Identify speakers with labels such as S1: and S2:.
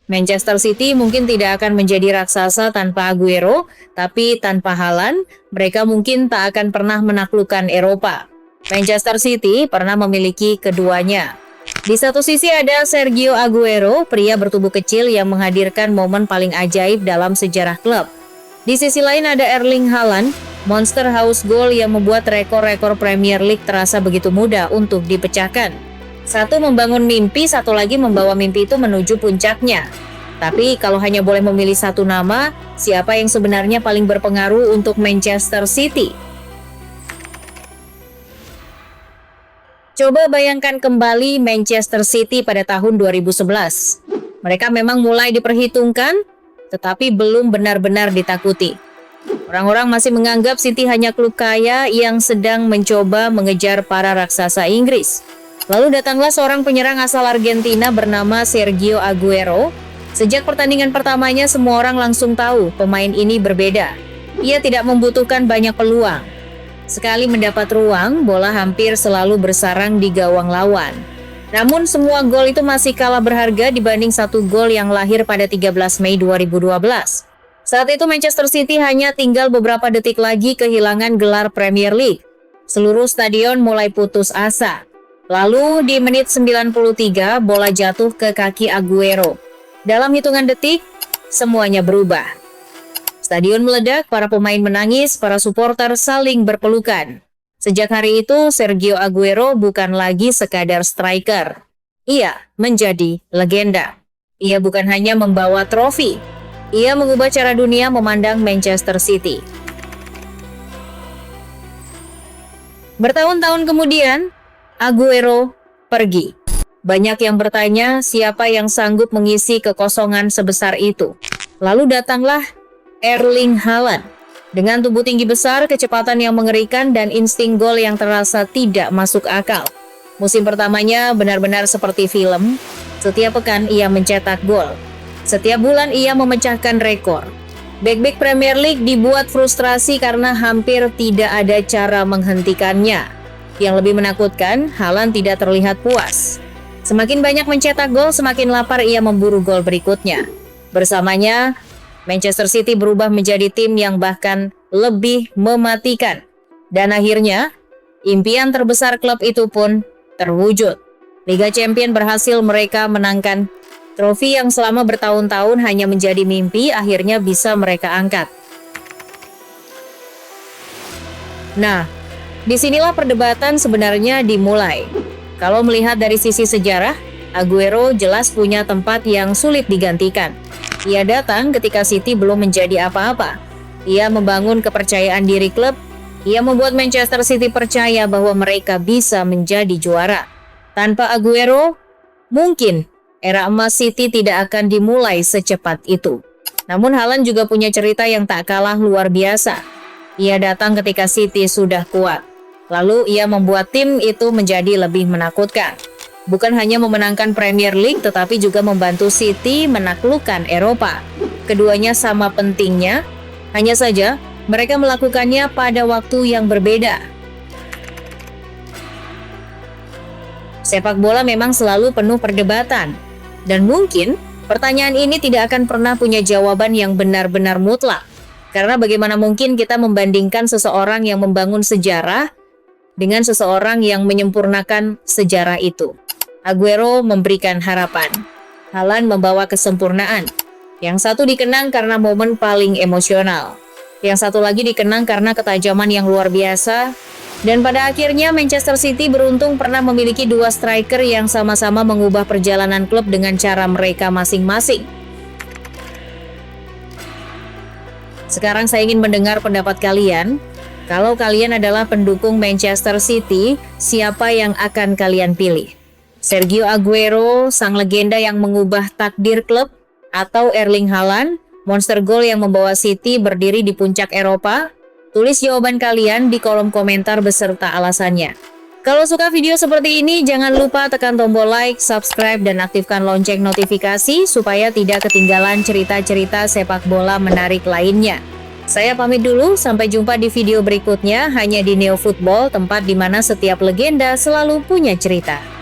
S1: Manchester City mungkin tidak akan menjadi raksasa tanpa Aguero, tapi tanpa Haaland, mereka mungkin tak akan pernah menaklukkan Eropa. Manchester City pernah memiliki keduanya. Di satu sisi ada Sergio Aguero, pria bertubuh kecil yang menghadirkan momen paling ajaib dalam sejarah klub. Di sisi lain ada Erling Haaland, monster house goal yang membuat rekor-rekor Premier League terasa begitu mudah untuk dipecahkan. Satu membangun mimpi, satu lagi membawa mimpi itu menuju puncaknya. Tapi kalau hanya boleh memilih satu nama, siapa yang sebenarnya paling berpengaruh untuk Manchester City? Coba bayangkan kembali Manchester City pada tahun 2011. Mereka memang mulai diperhitungkan, tetapi belum benar-benar ditakuti. Orang-orang masih menganggap City hanya klub kaya yang sedang mencoba mengejar para raksasa Inggris. Lalu datanglah seorang penyerang asal Argentina bernama Sergio Aguero. Sejak pertandingan pertamanya semua orang langsung tahu pemain ini berbeda. Ia tidak membutuhkan banyak peluang. Sekali mendapat ruang, bola hampir selalu bersarang di gawang lawan. Namun semua gol itu masih kalah berharga dibanding satu gol yang lahir pada 13 Mei 2012. Saat itu Manchester City hanya tinggal beberapa detik lagi kehilangan gelar Premier League. Seluruh stadion mulai putus asa. Lalu di menit 93 bola jatuh ke kaki Aguero. Dalam hitungan detik, semuanya berubah. Stadion meledak, para pemain menangis, para supporter saling berpelukan. Sejak hari itu, Sergio Aguero bukan lagi sekadar striker. Ia menjadi legenda. Ia bukan hanya membawa trofi. Ia mengubah cara dunia memandang Manchester City. Bertahun-tahun kemudian, Aguero pergi. Banyak yang bertanya siapa yang sanggup mengisi kekosongan sebesar itu. Lalu datanglah Erling Haaland. Dengan tubuh tinggi besar, kecepatan yang mengerikan, dan insting gol yang terasa tidak masuk akal. Musim pertamanya benar-benar seperti film. Setiap pekan ia mencetak gol. Setiap bulan ia memecahkan rekor. Bek-bek Premier League dibuat frustrasi karena hampir tidak ada cara menghentikannya. Yang lebih menakutkan, Haaland tidak terlihat puas. Semakin banyak mencetak gol, semakin lapar ia memburu gol berikutnya. Bersamanya, Manchester City berubah menjadi tim yang bahkan lebih mematikan. Dan akhirnya, impian terbesar klub itu pun terwujud. Liga Champions berhasil mereka menangkan. Trofi yang selama bertahun-tahun hanya menjadi mimpi, akhirnya bisa mereka angkat. Nah, disinilah perdebatan sebenarnya dimulai. Kalau melihat dari sisi sejarah, Aguero jelas punya tempat yang sulit digantikan. Ia datang ketika City belum menjadi apa-apa. Ia membangun kepercayaan diri klub. Ia membuat Manchester City percaya bahwa mereka bisa menjadi juara. Tanpa Aguero, mungkin era emas City tidak akan dimulai secepat itu. Namun Haaland juga punya cerita yang tak kalah luar biasa. Ia datang ketika City sudah kuat. Lalu ia membuat tim itu menjadi lebih menakutkan. Bukan hanya memenangkan Premier League, tetapi juga membantu City menaklukkan Eropa. Keduanya sama pentingnya, hanya saja mereka melakukannya pada waktu yang berbeda. Sepak bola memang selalu penuh perdebatan. Dan mungkin pertanyaan ini tidak akan pernah punya jawaban yang benar-benar mutlak. Karena bagaimana mungkin kita membandingkan seseorang yang membangun sejarah dengan seseorang yang menyempurnakan sejarah itu. Aguero memberikan harapan. Haaland membawa kesempurnaan. Yang satu dikenang karena momen paling emosional. Yang satu lagi dikenang karena ketajaman yang luar biasa. Dan pada akhirnya Manchester City beruntung pernah memiliki dua striker yang sama-sama mengubah perjalanan klub dengan cara mereka masing-masing. Sekarang saya ingin mendengar pendapat kalian. Kalau kalian adalah pendukung Manchester City, siapa yang akan kalian pilih? Sergio Aguero, sang legenda yang mengubah takdir klub, atau Erling Haaland, monster gol yang membawa City berdiri di puncak Eropa? Tulis jawaban kalian di kolom komentar beserta alasannya. Kalau suka video seperti ini, jangan lupa tekan tombol like, subscribe, dan aktifkan lonceng notifikasi supaya tidak ketinggalan cerita-cerita sepak bola menarik lainnya. Saya pamit dulu, sampai jumpa di video berikutnya hanya di Neo Football, tempat di mana setiap legenda selalu punya cerita.